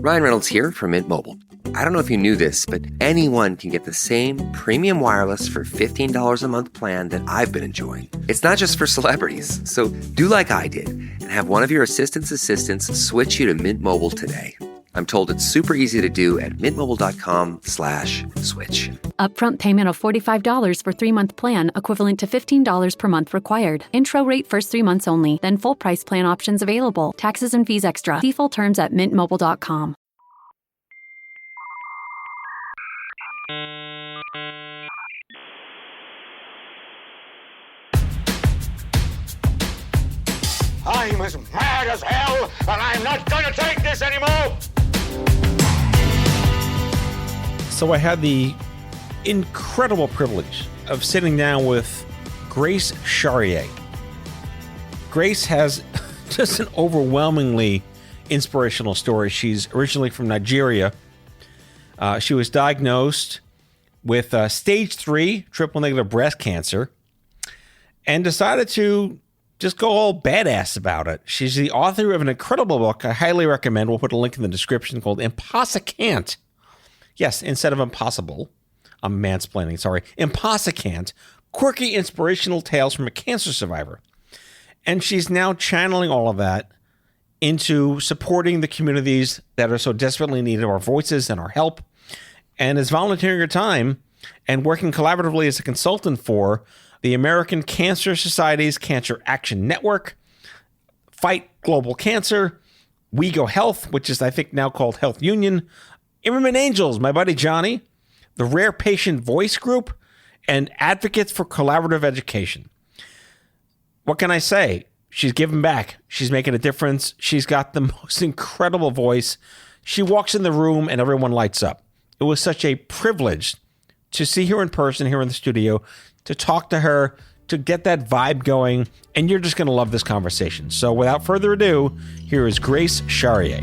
Ryan Reynolds here from Mint Mobile. I don't know if you knew this, but anyone can get the same premium wireless for $15 a month plan that I've been enjoying. It's not just for celebrities. So do like I did and have one of your assistants switch you to Mint Mobile today. I'm told it's super easy to do at mintmobile.com/switch. Upfront payment of $45 for 3-month plan, equivalent to $15 per month required. Intro rate first 3 months only, then full price plan options available. Taxes and fees extra. See full terms at mintmobile.com. I'm as mad as hell, and I'm not gonna take this anymore! So I had the incredible privilege of sitting down with Grace Charrier. Grace has just an overwhelmingly inspirational story. She's originally from Nigeria. She was diagnosed with stage 3 triple-negative breast cancer and decided to just go all badass about it. She's the author of an incredible book I highly recommend. We'll put a link in the description, called IMPOSSICANT. Yes, instead of impossible. I'm mansplaining, sorry. IMPOSSICANT, quirky inspirational tales from a cancer survivor. And she's now channeling all of that into supporting the communities that are so desperately in need of our voices and our help, and is volunteering her time and working collaboratively as a consultant for the American Cancer Society's Cancer Action Network, Fight Global Cancer, We Go Health, which is, I think, now called Health Union, Immerman Angels, my buddy Johnny, the Rare Patient Voice Group, and Advocates for Collaborative Education. What can I say? She's giving back. She's making a difference. She's got the most incredible voice. She walks in the room and everyone lights up. It was such a privilege to see her in person here in the studio, to talk to her, to get that vibe going, and you're just going to love this conversation. So without further ado, here is Grace Charrier.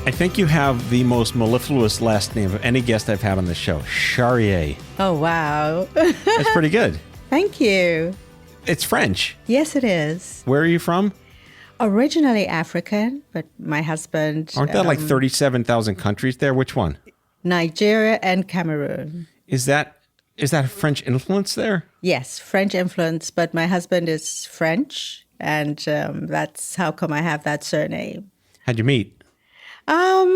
I think you have the most mellifluous last name of any guest I've had on the show, Charrier. Oh, wow. That's pretty good. Thank you. It's French. Yes, it is. Where are you from? Originally African, but my husband... Aren't there like 37,000 countries there? Which one? Nigeria and Cameroon. Is that a French influence there? Yes, French influence, but my husband is French, and that's how come I have that surname. How'd you meet?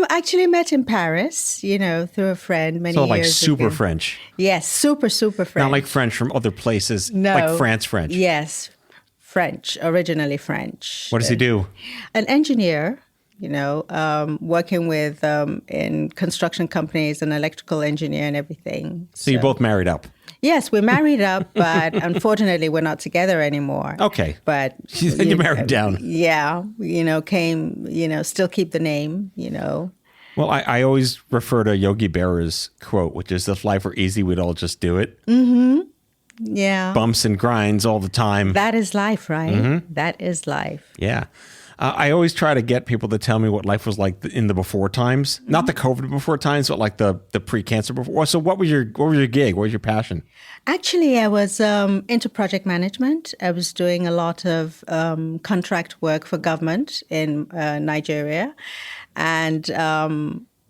Actually met in Paris, through a friend many years ago. So like super French? Yes, super French. Not like French from other places, no. Like France French? Yes, French, originally French. What does he do? An engineer, working with in construction companies, an electrical engineer and everything. So you both married up? Yes, we're married up, but unfortunately we're not together anymore. Okay. But you married down. Yeah, still keep the name, Well, I always refer to Yogi Berra's quote, which is, if life were easy, we'd all just do it. Mm-hmm. Yeah. Bumps and grinds all the time. That is life, right? Mm-hmm. That is life. Yeah. I always try to get people to tell me what life was like in the before times, not the COVID before times, but like the pre-cancer before. So what was your gig? What was your passion? Actually, I was into project management. I was doing a lot of contract work for government in Nigeria, and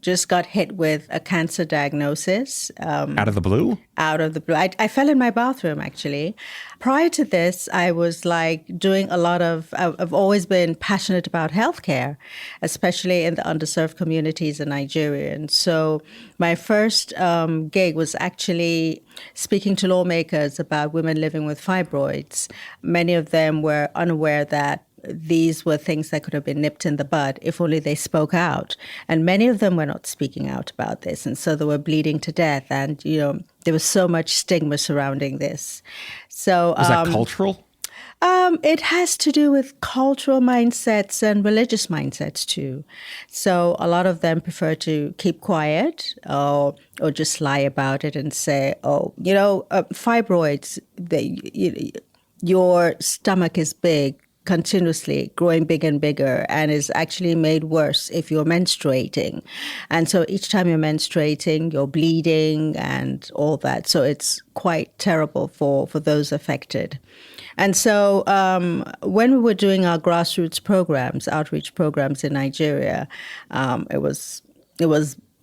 just got hit with a cancer diagnosis. Out of the blue? Out of the blue. I fell in my bathroom, actually. Prior to this, I was doing a lot of, I've always been passionate about healthcare, especially in the underserved communities in Nigeria. And so my first gig was actually speaking to lawmakers about women living with fibroids. Many of them were unaware that these were things that could have been nipped in the bud if only they spoke out. And many of them were not speaking out about this. And so they were bleeding to death. And, there was so much stigma surrounding this. So is that cultural? It has to do with cultural mindsets and religious mindsets, too. So a lot of them prefer to keep quiet or just lie about it and say, fibroids, your stomach is big. continuously growing bigger and bigger, and is actually made worse if you're menstruating. And so each time you're menstruating, you're bleeding and all that. So it's quite terrible for those affected. And so when we were doing our grassroots programs, outreach programs in Nigeria, it was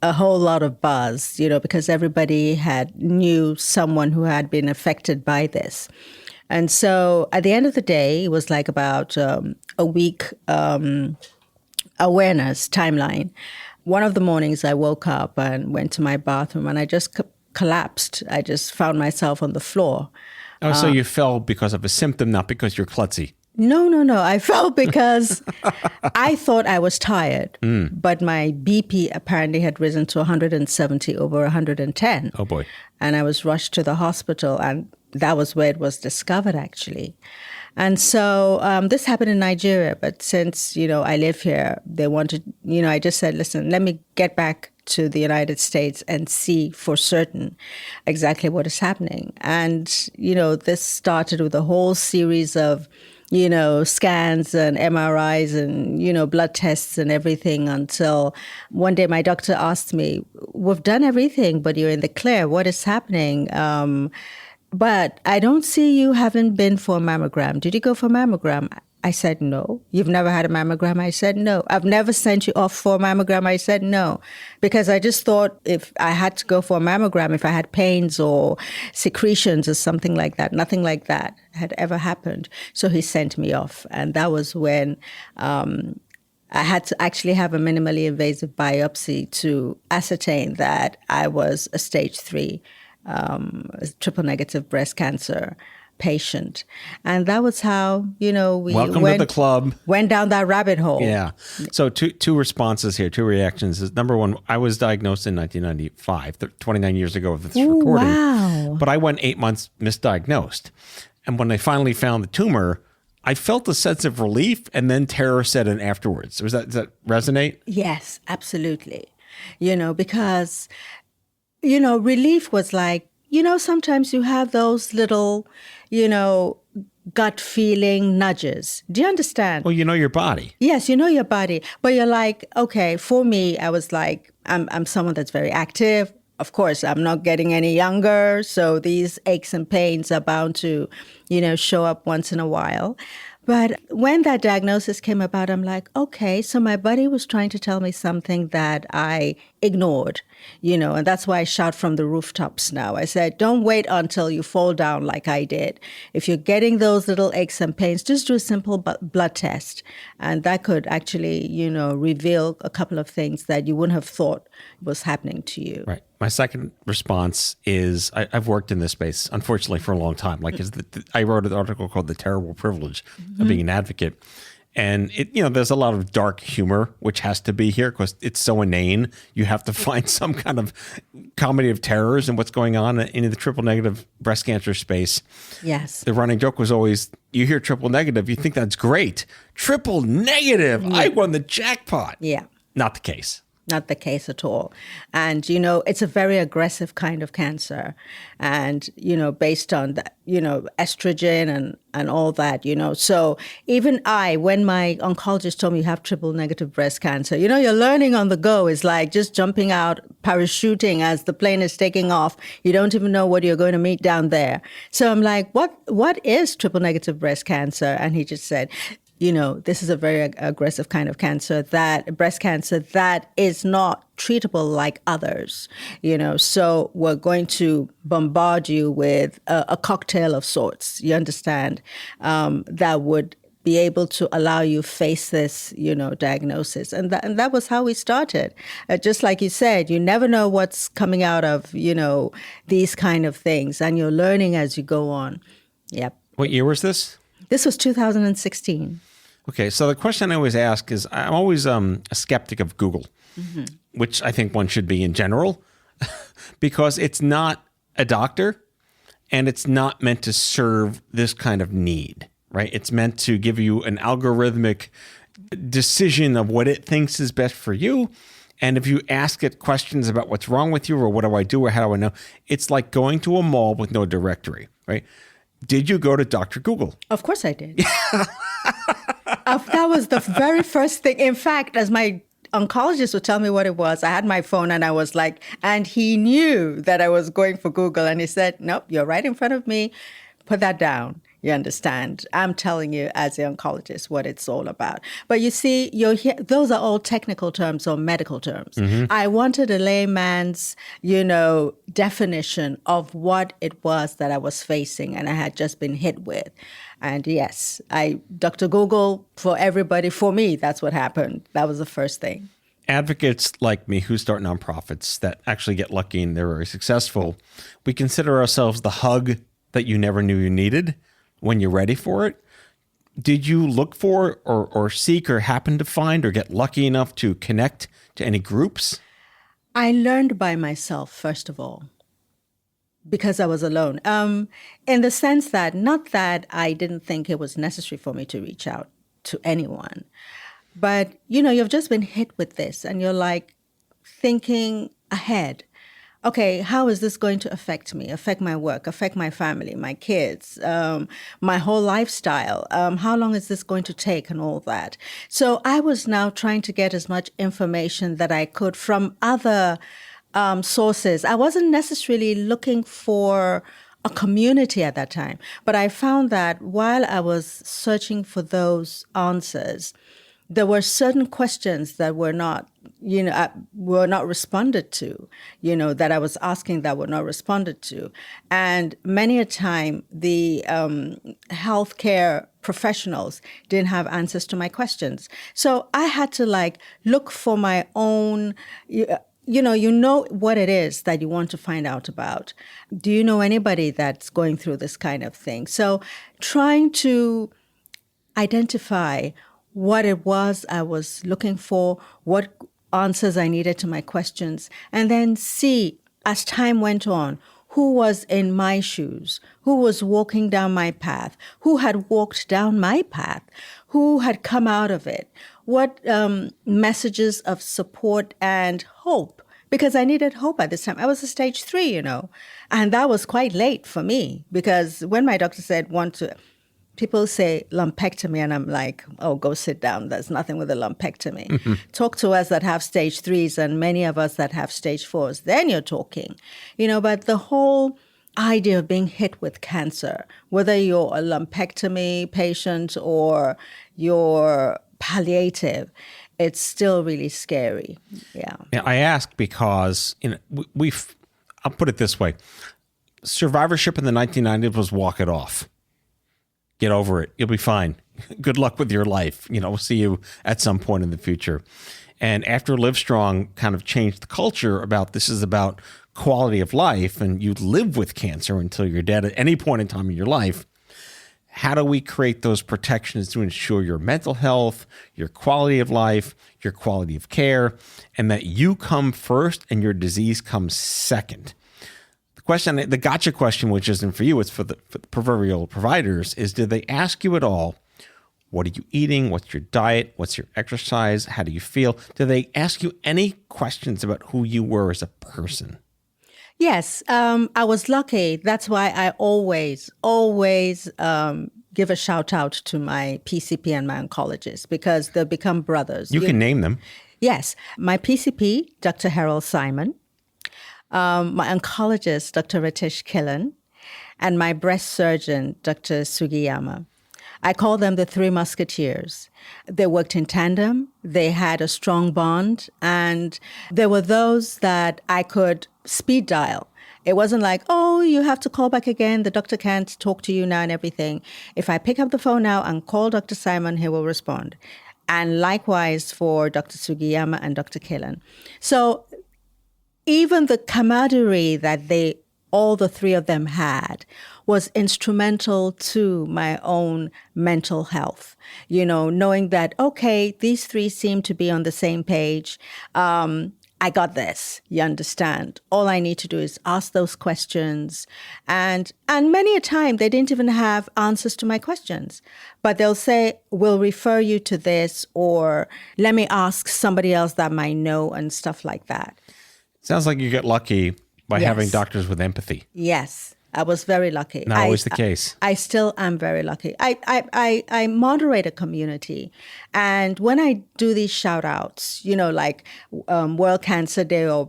a whole lot of buzz, because everybody knew someone who had been affected by this. And so at the end of the day, it was like about a week awareness timeline. One of the mornings I woke up and went to my bathroom and I just collapsed. I just found myself on the floor. Oh, so you fell because of a symptom, not because you're klutzy. No. I fell because I thought I was tired, but my BP apparently had risen to 170 over 110. Oh, boy. And I was rushed to the hospital, and that was where it was discovered, actually. And so this happened in Nigeria, but since, I live here, they wanted, I just said, listen, let me get back to the United States and see for certain exactly what is happening. And, this started with a whole series of, scans and MRIs and, blood tests and everything, until one day my doctor asked me, we've done everything, but you're in the clear. What is happening? But I don't see you having been for a mammogram. Did you go for a mammogram? I said, no. You've never had a mammogram? I said, no. I've never sent you off for a mammogram? I said, no. Because I just thought if I had to go for a mammogram, if I had pains or secretions or something like that, nothing like that had ever happened. So he sent me off. And that was when I had to actually have a minimally invasive biopsy to ascertain that I was a stage 3 triple negative breast cancer patient. And that was how, we Welcome to the club. Went down that rabbit hole. Yeah. So two responses here, two reactions. Is number one, I was diagnosed in 1995, 29 years ago of this recording. Wow. But I went 8 months misdiagnosed. And when they finally found the tumor, I felt a sense of relief, and then terror set in afterwards. Does that resonate? Yes, absolutely. Because relief was like, sometimes you have those little, gut feeling nudges. Do you understand? Well, you know your body. Yes, you know your body. But you're like, okay, for me, I was like, I'm someone that's very active. Of course, I'm not getting any younger. So these aches and pains are bound to, show up once in a while. But when that diagnosis came about, I'm like, okay, so my body was trying to tell me something that I ignored, and that's why I shout from the rooftops now. I said, don't wait until you fall down like I did. If you're getting those little aches and pains, just do a simple blood test. And that could actually, reveal a couple of things that you wouldn't have thought was happening to you. Right. My second response is I've worked in this space, unfortunately, for a long time. I wrote an article called The Terrible Privilege of Being an Advocate. And there's a lot of dark humor, which has to be here because it's so inane. You have to find some kind of comedy of terrors and what's going on in the triple negative breast cancer space. Yes. The running joke was always, you hear triple negative, you think that's great. Triple negative, I won the jackpot. Yeah. Not the case. Not the case at all. And, it's a very aggressive kind of cancer. And, based on that, estrogen and all that, So even when my oncologist told me you have triple negative breast cancer, you're learning on the go. It's like just jumping out, parachuting as the plane is taking off. You don't even know what you're going to meet down there. So I'm like, what is triple negative breast cancer? And he just said, this is a very aggressive kind of cancer, that breast cancer that is not treatable like others, so we're going to bombard you with a cocktail of sorts, you understand, that would be able to allow you face this, diagnosis. And that was how we started. Just like you said, you never know what's coming out of, these kind of things, and you're learning as you go on. Yep. What year was this? This was 2016. Okay, so the question I always ask is, I'm always a skeptic of Google, which I think one should be in general, because it's not a doctor and it's not meant to serve this kind of need, right? It's meant to give you an algorithmic decision of what it thinks is best for you. And if you ask it questions about what's wrong with you or what do I do or how do I know, it's like going to a mall with no directory, right? Did you go to Dr. Google? Of course I did. That was the very first thing. In fact, as my oncologist would tell me what it was, I had my phone and I was like, and he knew that I was going for Google. And he said, nope, you're right in front of me. Put that down. You understand? I'm telling you as an oncologist what it's all about. But you see, those are all technical terms or medical terms. I wanted a layman's, definition of what it was that I was facing and I had just been hit with. And yes, Dr. Google, for everybody, for me, that's what happened. That was the first thing. Advocates like me who start nonprofits that actually get lucky and they're very successful, we consider ourselves the hug that you never knew you needed when you're ready for it. Did you look for or seek or happen to find or get lucky enough to connect to any groups? I learned by myself, first of all, because I was alone. In the sense that, not that I didn't think it was necessary for me to reach out to anyone, but, you've just been hit with this and you're like thinking ahead. Okay, how is this going to affect me, affect my work, affect my family, my kids, my whole lifestyle? How long is this going to take and all that? So I was now trying to get as much information that I could from other sources. I wasn't necessarily looking for a community at that time, but I found that while I was searching for those answers, there were certain questions that were not responded to, that I was asking that were not responded to. And many a time, the healthcare professionals didn't have answers to my questions. So I had to look for my own, you know what it is that you want to find out about. Do you know anybody that's going through this kind of thing? So trying to identify what it was I was looking for, what answers I needed to my questions, and then see, as time went on, who was in my shoes, who was walking down my path, who had walked down my path, who had come out of it, what messages of support and hope, because I needed hope at this time. I was a stage 3, and that was quite late for me, because when my doctor said people say lumpectomy, and I'm like, oh, go sit down. There's nothing with a lumpectomy. Mm-hmm. Talk to us that have stage 3s and many of us that have stage 4s. Then you're talking, but the whole idea of being hit with cancer, whether you're a lumpectomy patient or you're palliative, it's still really scary. Yeah. I ask because, I'll put it this way. Survivorship in the 1990s was walk it off. Get over it. You'll be fine. Good luck with your life. We'll see you at some point in the future. And after Livestrong kind of changed the culture about this is about quality of life and you live with cancer until you're dead at any point in time in your life, how do we create those protections to ensure your mental health, your quality of life, your quality of care, and that you come first and your disease comes second? The gotcha question, which isn't for you, it's for the proverbial providers, is did they ask you at all, what are you eating? What's your diet? What's your exercise? How do you feel? Did they ask you any questions about who you were as a person? Yes, I was lucky. That's why I always give a shout out to my PCP and my oncologist, because they've become brothers. You can name them. Yes. My PCP, Dr. Harold Simon. My oncologist, Dr. Ritesh Killen, and my breast surgeon, Dr. Sugiyama. I call them the Three Musketeers. They worked in tandem. They had a strong bond. And there were those that I could speed dial. It wasn't like, oh, you have to call back again. The doctor can't talk to you now and everything. If I pick up the phone now and call Dr. Simon, he will respond. And likewise for Dr. Sugiyama and Dr. Killen. So even the camaraderie that all the three of them had was instrumental to my own mental health. Knowing that, okay, these three seem to be on the same page. I got this, you understand. All I need to do is ask those questions. And many a time, they didn't even have answers to my questions. But they'll say, we'll refer you to this, or let me ask somebody else that might know, and stuff like that. Sounds like you get lucky by having doctors with empathy. Yes, I was very lucky. Not always the case. I still am very lucky. I moderate a community. And when I do these shout outs, like World Cancer Day or,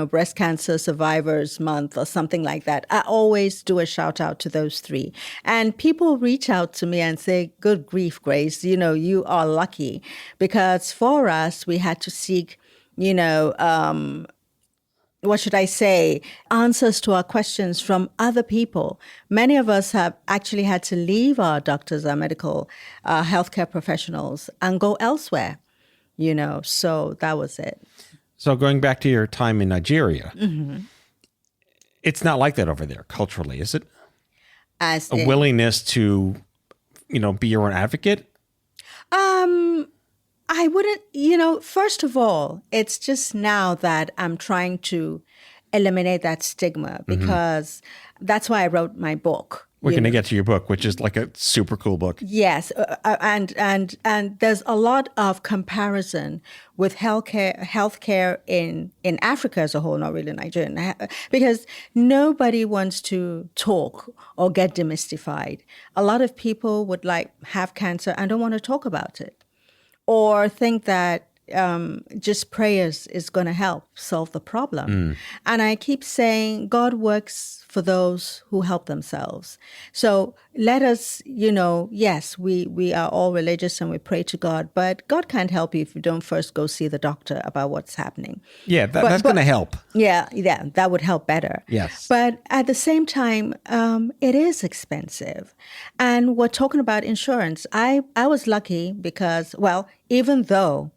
Breast Cancer Survivors Month or something like that, I always do a shout out to those three. And people reach out to me and say, good grief, Grace, you are lucky. Because for us, we had to seek, what should I say, answers to our questions from other people. Many of us have actually had to leave our doctors, our medical healthcare professionals and go elsewhere, so that was it. So going back to your time in Nigeria, it's not like that over there culturally, is it? As a willingness to, be your own advocate? I wouldn't, first of all, it's just now that I'm trying to eliminate that stigma because that's why I wrote my book. We're going to get to your book, which is like a super cool book. Yes. And there's a lot of comparison with healthcare in Africa as a whole, not really Nigeria, because nobody wants to talk or get demystified. A lot of people would have cancer and don't want to talk about it, or think that just prayers is going to help solve the problem. And I keep saying God works for those who help themselves. So let us, yes, we are all religious and we pray to God, but God can't help you if you don't first go see the doctor about what's happening. Yeah, that's going to help. Yeah, that would help better. Yes. But at the same time, it is expensive. And we're talking about insurance. I was lucky because, even though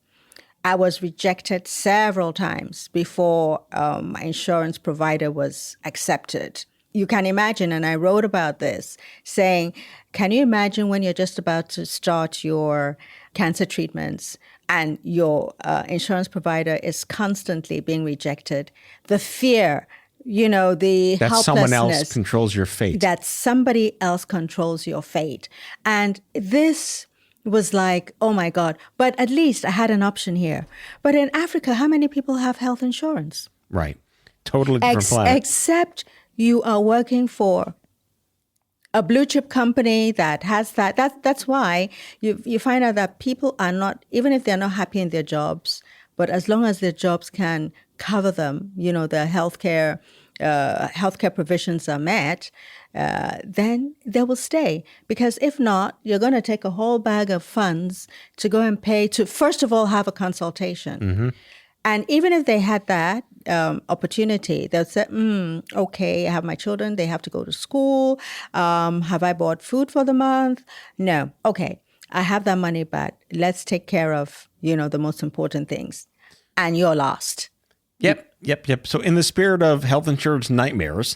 I was rejected several times before my insurance provider was accepted. You can imagine, and I wrote about this, saying, can you imagine when you're just about to start your cancer treatments and your insurance provider is constantly being rejected? The fear, the that helplessness. Someone else controls your fate. That somebody else controls your fate. And this was like, oh my God, but at least I had an option here. But in Africa, how many people have health insurance? Right. Totally different planet. Except you are working for a blue chip company that has that. That's why you find out that people are not, even if they're not happy in their jobs, but as long as their jobs can cover them, their healthcare provisions are met, then they will stay. Because if not, you're going to take a whole bag of funds to go and pay to, first of all, have a consultation. And even if they had that opportunity, they'll say, okay, I have my children, they have to go to school. Have I bought food for the month? No. Okay, I have that money, but let's take care of, the most important things. And you're lost. Yep. So in the spirit of health insurance nightmares,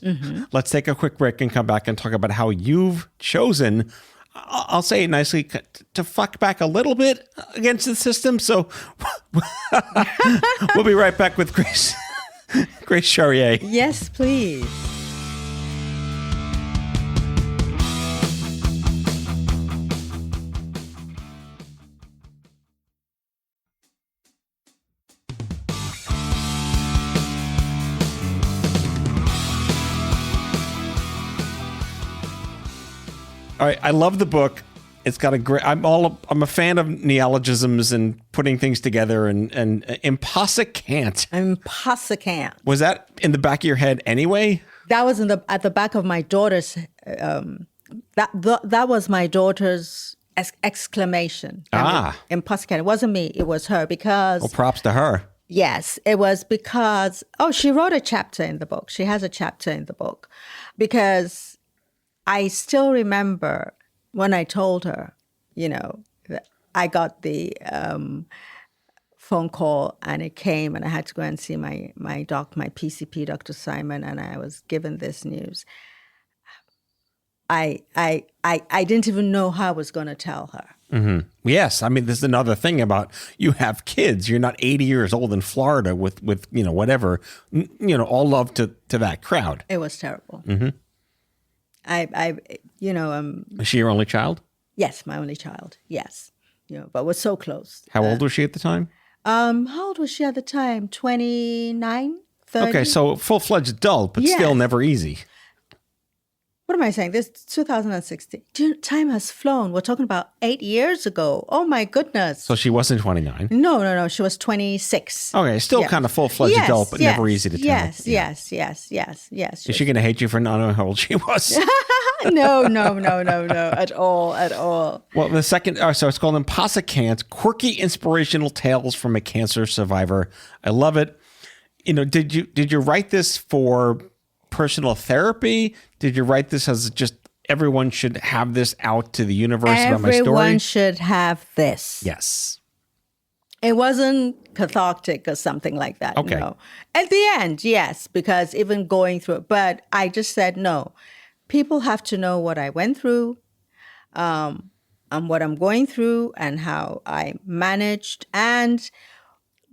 let's take a quick break and come back and talk about how you've chosen, I'll say it nicely, to fuck back a little bit against the system. So we'll be right back with Grace Charrier. Yes, please. All right, I love the book. It's got a great. I'm a fan of neologisms and putting things together. And IMPOSSICANT. IMPOSSICANT. Was that in the back of your head anyway? That was at the back of my daughter's. That was my daughter's exclamation. IMPOSSICANT. It wasn't me. It was her because. Well, props to her. Yes, it was because. she wrote a chapter in the book. She has a chapter in the book because. I still remember when I told her, that I got the phone call and it came and I had to go and see my PCP, Dr. Simon, and I was given this news. I didn't even know how I was going to tell her. Yes. I mean, there's another thing about you have kids. You're not 80 years old in Florida with whatever, all love to that crowd. It was terrible. Is she your only child? Yes, my only child. Yes. But we're so close. How old was she at the time? How old was she at the time? 29, 30? Okay, so full-fledged adult, but still never easy. What am I saying? This is 2016. Time has flown. We're talking about 8 years ago. Oh my goodness. So she wasn't 29. No. She was 26. Okay, still kind of full-fledged adult, but never easy to tell. Yes. Is she going to hate you for not knowing how old she was? No, at all. Well, the second, so it's called IMPOSSICANT, Quirky Inspirational Tales from a Cancer Survivor. I love it. Did you write this for personal therapy? Did you write this as just everyone should have this out to the universe about my story? Everyone should have this. Yes. It wasn't cathartic or something like that. Okay. No. At the end, yes, because even going through it, but I just said no. People have to know what I went through, and what I'm going through, and how I managed. And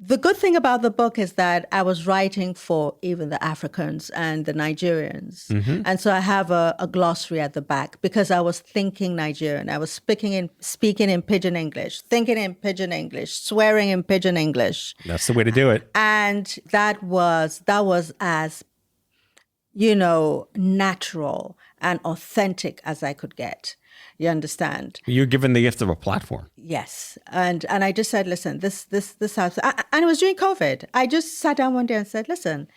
the good thing about the book is that I was writing for even the Africans and the Nigerians. Mm-hmm. And so I have a glossary at the back because I was thinking Nigerian. I was speaking in Pidgin English, thinking in Pidgin English, swearing in Pidgin English. That's the way to do it. And that was as, natural and authentic as I could get. You understand? You're given the gift of a platform. Yes. And I just said, listen, this house, and it was during COVID. I just sat down one day and said, listen.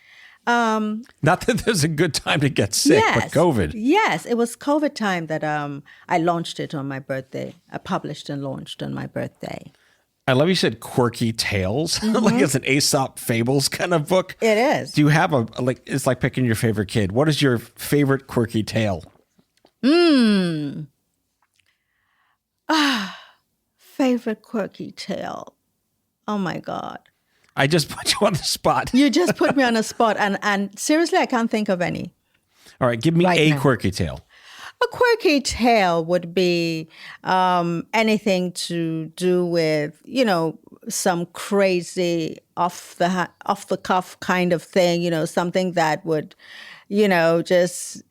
Not that there's a good time to get sick, but COVID. Yes. It was COVID time that I launched it on my birthday. I published and launched on my birthday. I love you said quirky tales, Mm-hmm. like it's an Aesop fables kind of book. It is. Do you have it's like picking your favorite kid. What is your favorite quirky tale? Favorite quirky tale. Oh my God. I just put you on the spot. You just put me on a spot, and seriously, I can't think of any. All right, give me right a now. quirky tale. A quirky tale would be anything to do with, some crazy off the cuff kind of thing, something that would, just,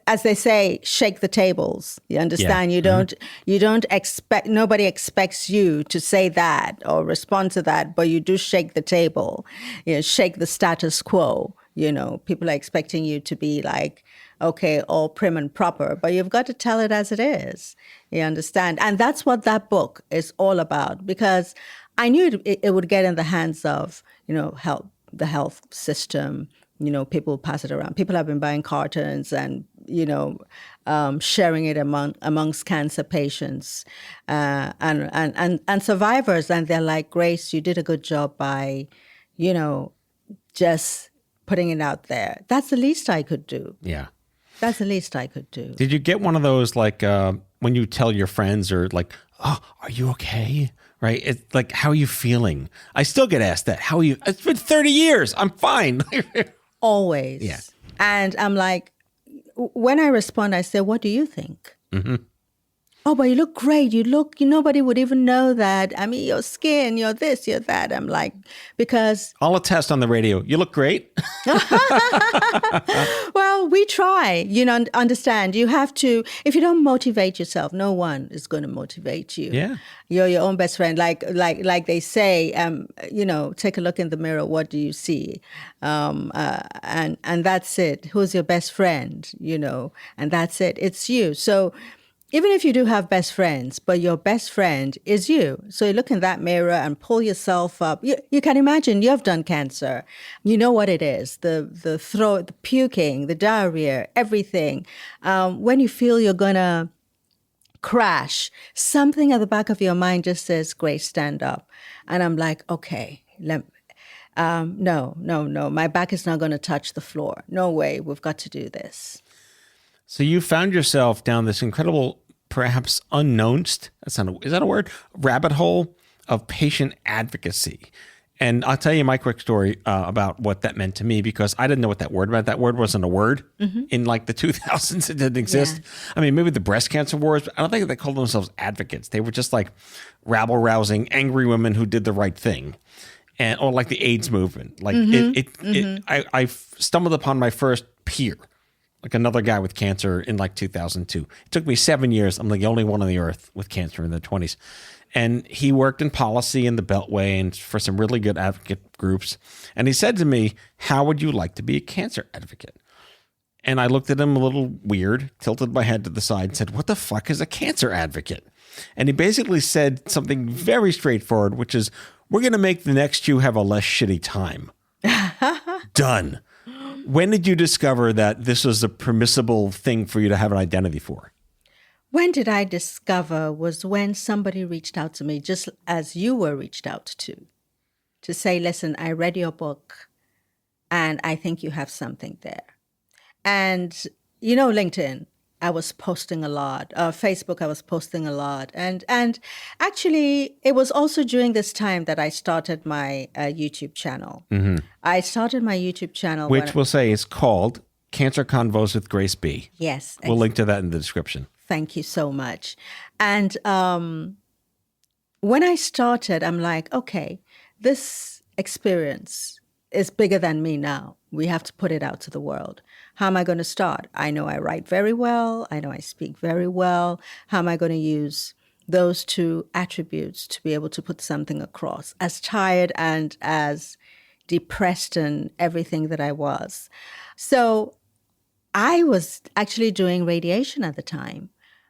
as they say, shake the tables. You understand? Yeah. You don't expect, nobody expects you to say that or respond to that, but you do shake the table, shake the status quo. People are expecting you to be like, okay, all prim and proper, but you've got to tell it as it is. You understand? And that's what that book is all about, because I knew it would get in the hands of, the health system. People pass it around. People have been buying cartons and, sharing it amongst cancer patients and survivors. And they're like, Grace, you did a good job by, just putting it out there. That's the least I could do. Yeah. That's the least I could do. Did you get one of those, like, when you tell your friends or like, oh, are you okay? Right? It's like, how are you feeling? I still get asked that. How are you? It's been 30 years. I'm fine. Always. Yeah. And I'm like, when I respond, I say, what do you think? Mm-hmm. Oh, but you look great. Nobody would even know that. I mean, your skin, you're this, you're that. I'm like, because. I'll attest on the radio. You look great. Well, we try, understand. You have to, if you don't motivate yourself, no one is going to motivate you. Yeah. You're your own best friend. Like they say, take a look in the mirror. What do you see? And that's it. Who's your best friend? And that's it. It's you. So even if you do have best friends, but your best friend is you. So you look in that mirror and pull yourself up. You can imagine you have done cancer. You know what it is, the throat, the puking, the diarrhea, everything. When you feel you're going to crash, something at the back of your mind just says, Grace, stand up. And I'm like, okay, no, my back is not going to touch the floor. No way, we've got to do this. So you found yourself down this incredible, perhaps unknownst, is that a word? Rabbit hole of patient advocacy. And I'll tell you my quick story about what that meant to me, because I didn't know what that word meant. That word wasn't a word in like the 2000s. It didn't exist. Yeah. I mean, maybe the breast cancer wars, but I don't think they called themselves advocates. They were just like rabble-rousing, angry women who did the right thing. Or like the AIDS movement. Like I stumbled upon my first peer, like another guy with cancer in like 2002. It took me 7 years. I'm like the only one on the earth with cancer in the 20s. And he worked in policy in the Beltway and for some really good advocate groups. And he said to me, how would you like to be a cancer advocate? And I looked at him a little weird, tilted my head to the side, and said, "What the fuck is a cancer advocate?" And he basically said something very straightforward, which is, "We're going to make the next you have a less shitty time." Done. When did you discover that this was a permissible thing for you to have an identity for? When did I discover was when somebody reached out to me, just as you were reached out to say, listen, I read your book and I think you have something there. And, LinkedIn, I was posting a lot. Facebook, I was posting a lot. And actually, it was also during this time that I started my YouTube channel. Mm-hmm. I started my YouTube channel. Which we'll say is called Cancer Convos with Grace B. Yes. We'll link to that in the description. Thank you so much. And when I started, I'm like, okay, this experience is bigger than me now. We have to put it out to the world. How am I going to start? I know I write very well. I know I speak very well. How am I going to use those two attributes to be able to put something across? As tired and as depressed and everything that I was. So I was actually doing radiation at the time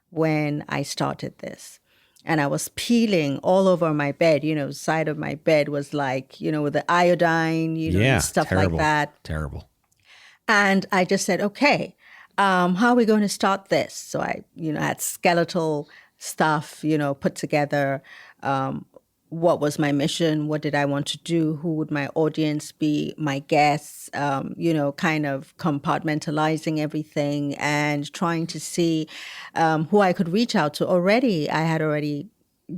when I started this. And I was peeling all over my bed, side of my bed was like, with the iodine, and stuff terrible, like that. Terrible. And I just said, okay, how are we going to start this? So I, had skeletal stuff, put together. What was my mission? What did I want to do? Who would my audience be? My guests, kind of compartmentalizing everything and trying to see who I could reach out to. I had already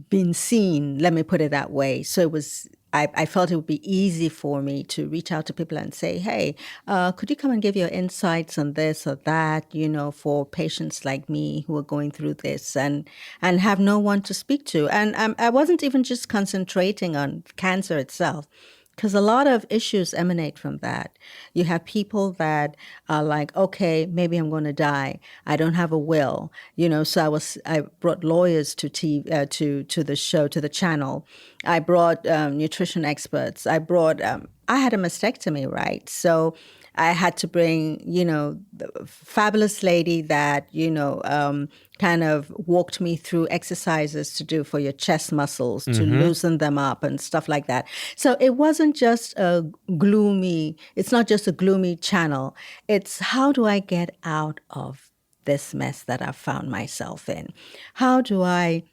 been seen, let me put it that way. So it was, I felt it would be easy for me to reach out to people and say, hey, could you come and give your insights on this or that, for patients like me who are going through this and have no one to speak to. And I wasn't even just concentrating on cancer itself, because a lot of issues emanate from that. You have people that are like, okay, maybe I'm going to die. I don't have a will, So I brought lawyers to the show, to the channel. I brought nutrition experts. I had a mastectomy, right? So I had to bring, the fabulous lady that, kind of walked me through exercises to do for your chest muscles, to loosen them up and stuff like that. So it wasn't just it's not just a gloomy channel. It's how do I get out of this mess that I've found myself in? How do I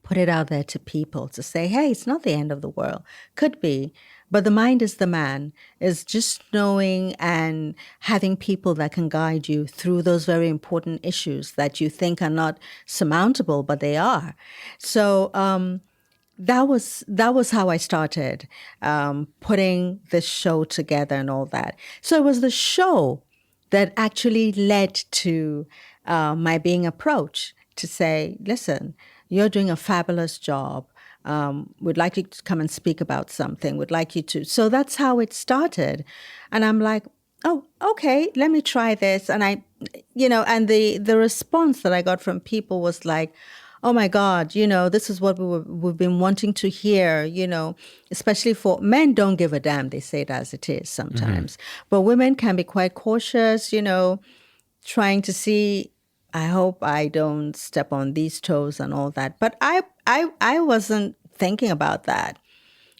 put it out there to people to say, hey, it's not the end of the world. Could be. But the mind is the man, is just knowing and having people that can guide you through those very important issues that you think are not surmountable, but they are. So that was how I started putting this show together and all that. So it was the show that actually led to my being approached to say, listen, you're doing a fabulous job. Would like you to come and speak about something, would like you to. So that's how it started. And I'm like, oh, okay, let me try this. And and the response that I got from people was like, oh my God, this is what we've been wanting to hear, especially for men don't give a damn. They say it as it is sometimes. But women can be quite cautious, trying to see, I hope I don't step on these toes and all that. But I wasn't thinking about that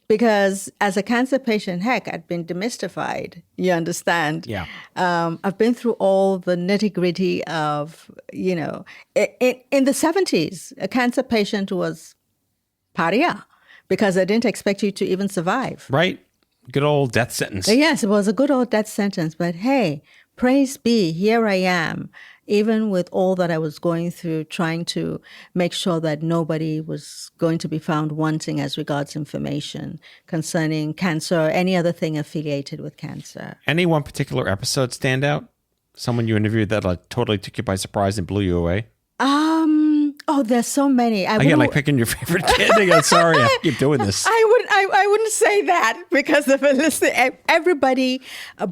because as a cancer patient, heck, I'd been demystified. You understand? Yeah. I've been through all the nitty gritty of, in the 70s, a cancer patient was pariah because they didn't expect you to even survive. Right. Good old death sentence. Yes, it was a good old death sentence. But hey, praise be, here I am. Even with all that I was going through, trying to make sure that nobody was going to be found wanting as regards information concerning cancer or any other thing affiliated with cancer. Any one particular episode stand out? Someone you interviewed that totally took you by surprise and blew you away? Oh, there's so many. I get like picking your favorite kid. I go, sorry, I keep doing this. I wouldn't say that because of everybody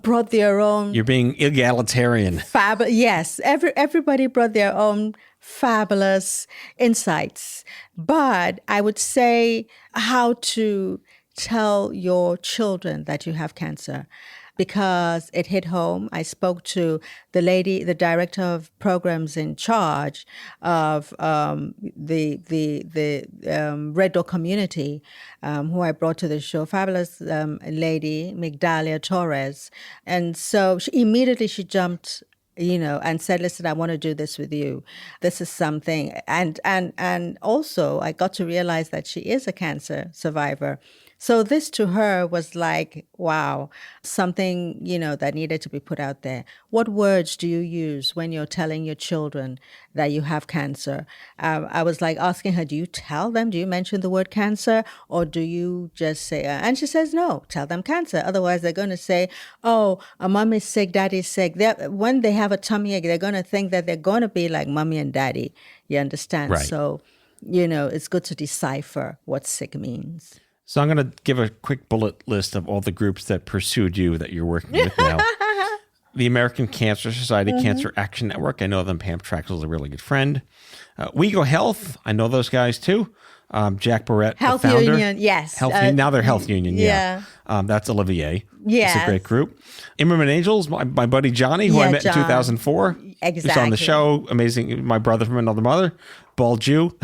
brought their own. You're being egalitarian. Yes, everybody brought their own fabulous insights. But I would say how to tell your children that you have cancer. because it hit home. I spoke to the director of programs in charge of the Red Door community, who I brought to the show, fabulous lady, Migdalia Torres. And so immediately she jumped, and said, listen, I want to do this with you. This is something. And also I got to realize that she is a cancer survivor. So this to her was like, wow, something, that needed to be put out there. What words do you use when you're telling your children that you have cancer? I was like asking her, do you tell them, do you mention the word cancer, or do you just say, and she says, no, tell them cancer. Otherwise they're going to say, oh, mom is sick, daddy's sick. When they have a tummy ache, they're going to think that they're going to be like mommy and daddy. You understand? Right. So, it's good to decipher what sick means. So I'm going to give a quick bullet list of all the groups that pursued you that you're working with now. The American Cancer Society Cancer Action Network. I know them. Pam Traxel is a really good friend. We Go Health. I know those guys too. Jack Barrett, Health the founder. Union, yes. Now they're Health Union, yeah. That's Olivier. Yes. It's a great group. Immerman Angels, my buddy Johnny, who I met in 2004. Exactly. Who's on the show. Amazing. My brother from another mother. Bald Jew.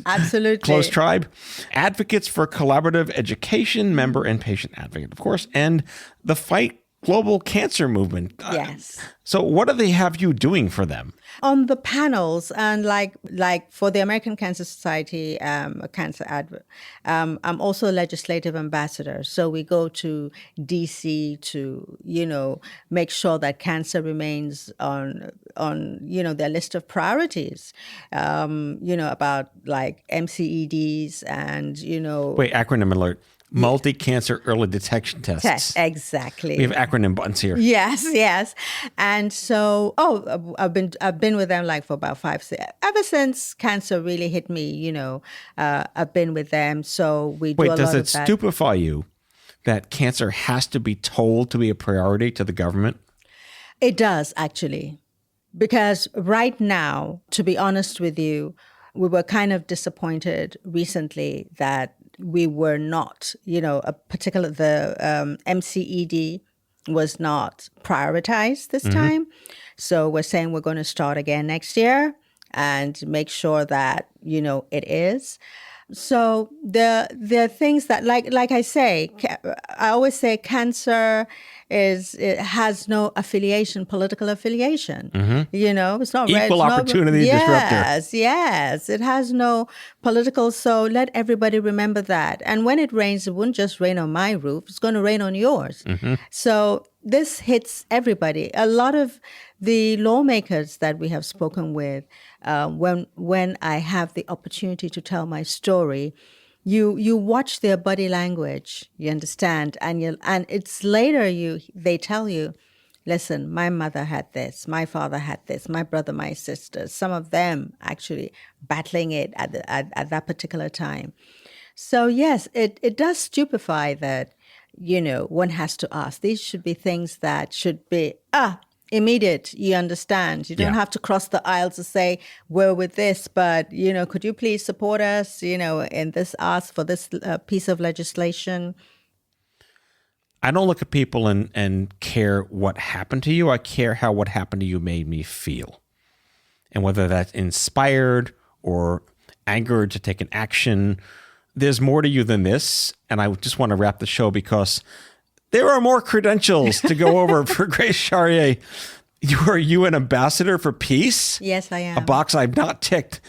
Absolutely. Close tribe. Advocates for Collaborative Education, member and patient advocate, of course. And the Fight Global Cancer Movement. Yes. So what do they have you doing for them? On the panels, and like for the American Cancer Society, cancer advocate, I'm also a legislative ambassador. So we go to DC to, make sure that cancer remains on their list of priorities, about like MCEDs and, Wait, acronym alert. Multi-cancer early detection tests. Exactly. We have acronym buttons here. Yes. And so, I've been with them like for about 5 years. Ever since cancer really hit me, I've been with them. So we do a lot of that. Wait, does it stupefy you that cancer has to be told to be a priority to the government? It does, actually. Because right now, to be honest with you, we were kind of disappointed recently that we were not, the MCED was not prioritized this time. So we're saying we're going to start again next year and make sure that, it is. So the things that, like I say, I always say cancer it has no political affiliation. It's not equal opportunity disruptor. Yes, it has no political. So let everybody remember that. And when it rains, it wouldn't just rain on my roof; it's going to rain on yours. So this hits everybody. A lot of the lawmakers that we have spoken with, when I have the opportunity to tell my story, you watch their body language, you understand, and it's later they tell you, listen, my mother had this, my father had this, my brother, my sisters, some of them actually battling it at that particular time. So yes, it does stupefy that, one has to ask. These should be things that should be immediate, you understand. You don't have to cross the aisle to say, we're with this, but, could you please support us, in this, ask for this piece of legislation? I don't look at people and care what happened to you. I care how what happened to you made me feel. And whether that's inspired or angered to take an action, there's more to you than this. And I just want to wrap the show because there are more credentials to go over for Grace Charrier. Are you an ambassador for peace? Yes, I am. A box I've not ticked.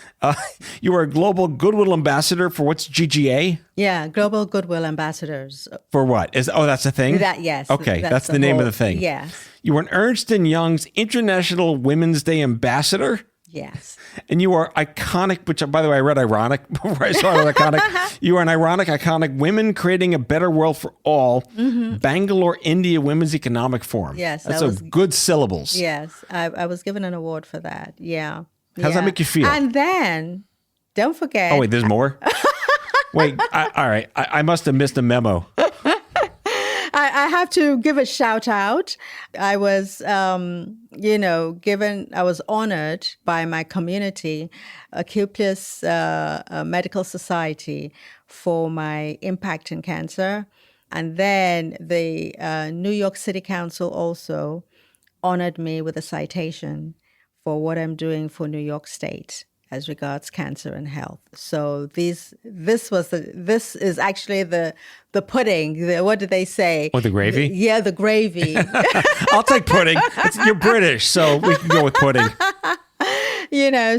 You are a global goodwill ambassador for what's GGA? Yeah, global goodwill ambassadors. For what? That's a thing? Yes. Okay, that's the name of the thing. Yes. You are an Ernst & Young's International Women's Day ambassador? Yes. And you are iconic, which, by the way, I read ironic before I saw it iconic. You are an ironic, iconic women creating a better world for all. Bangalore, India Women's Economic Forum. Yes. That's good syllables. Yes. I was given an award for that. Yeah. How does that make you feel? And then, don't forget. Oh, wait, there's more? Wait, all right. I must have missed a memo. I have to give a shout out. I was, I was honored by my community, Acuplus Medical Society, for my impact in cancer. And then the New York City Council also honored me with a citation for what I'm doing for New York State as regards cancer and health. So this is actually the pudding. What did they say? Or the gravy? The gravy. I'll take pudding. You're British, so we can go with pudding.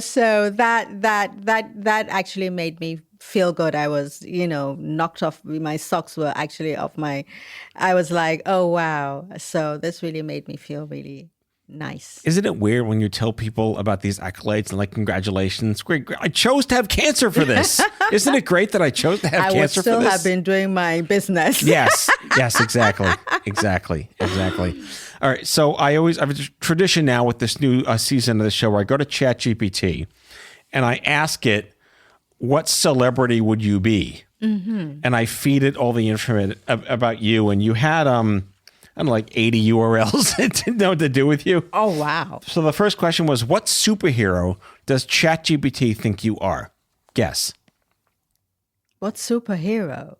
So that actually made me feel good. I was, knocked off. My socks were actually off I was like, oh, wow. So this really made me feel really nice. Isn't it weird when you tell people about these accolades and like, congratulations? Great. I chose to have cancer for this. Isn't it great that I chose to have cancer for this? I would still have been doing my business. Yes, exactly. All right. So I have a tradition now with this new season of the show where I go to ChatGPT and I ask it, what celebrity would you be? Mm-hmm. And I feed it all the information about you. And you had, like 80 URLs that didn't know what to do with you. Oh, wow. So the first question was, what superhero does ChatGPT think you are? Guess. What superhero?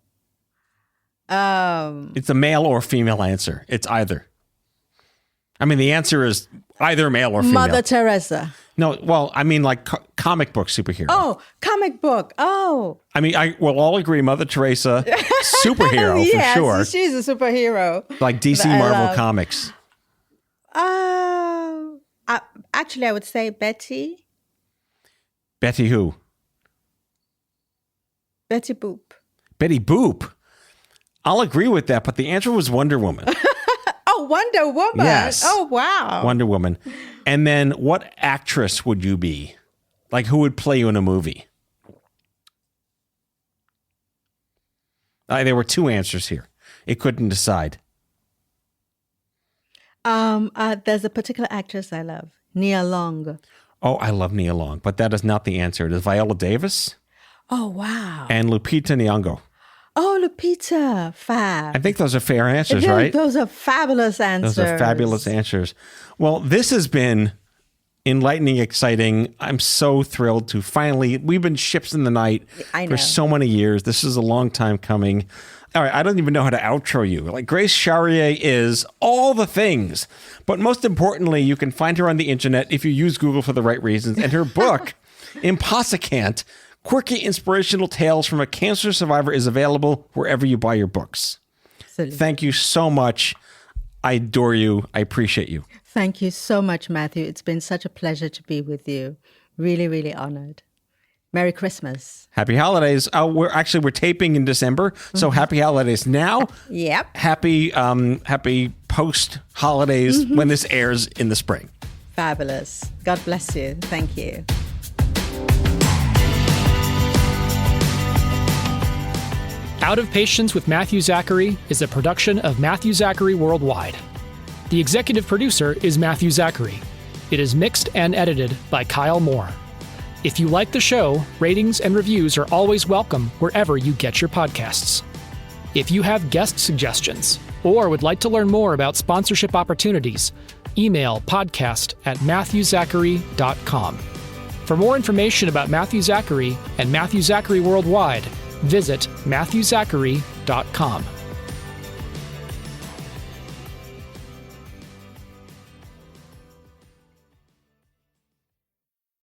It's a male or female answer. It's either. I mean, the answer is either male or female. Mother Teresa. No, well, I mean like comic book superhero. Oh, comic book. Oh. I mean, we'll all agree Mother Teresa, superhero yes, for sure. She's a superhero. Like DC Marvel Comics. Actually, I would say Betty. Betty who? Betty Boop. Betty Boop. I'll agree with that, but the answer was Wonder Woman. Oh, Wonder Woman. Yes. Oh, wow. Wonder Woman. And then what actress would you be? Like who would play you in a movie? There were two answers here. It couldn't decide. There's a particular actress I love, Nia Long. Oh, I love Nia Long, but that is not the answer. It is Viola Davis. Oh, wow. And Lupita Nyong'o. Oh, Lupita. Fab. I think those are fair answers, right? Those are fabulous answers. Those are fabulous answers. Well, this has been enlightening, exciting. I'm so thrilled to finally, we've been ships in the night for so many years. This is a long time coming. All right, I don't even know how to outro you. Like Grace Charrier is all the things, but most importantly, you can find her on the internet if you use Google for the right reasons. And her book, IMPOSSICANT, Quirky Inspirational Tales from a Cancer Survivor, is available wherever you buy your books. Absolutely. Thank you so much. I adore you. I appreciate you. Thank you so much, Matthew. It's been such a pleasure to be with you. Really, really honored. Merry Christmas. Happy holidays. We're taping in December, so happy holidays now. Yep. Happy post holidays when this airs in the spring. Fabulous. God bless you. Thank you. Out of Patience with Matthew Zachary is a production of Matthew Zachary Worldwide. The executive producer is Matthew Zachary. It is mixed and edited by Kyle Moore. If you like the show, ratings and reviews are always welcome wherever you get your podcasts. If you have guest suggestions or would like to learn more about sponsorship opportunities, email podcast@matthewzachary.com. For more information about Matthew Zachary and Matthew Zachary Worldwide, visit matthewzachary.com.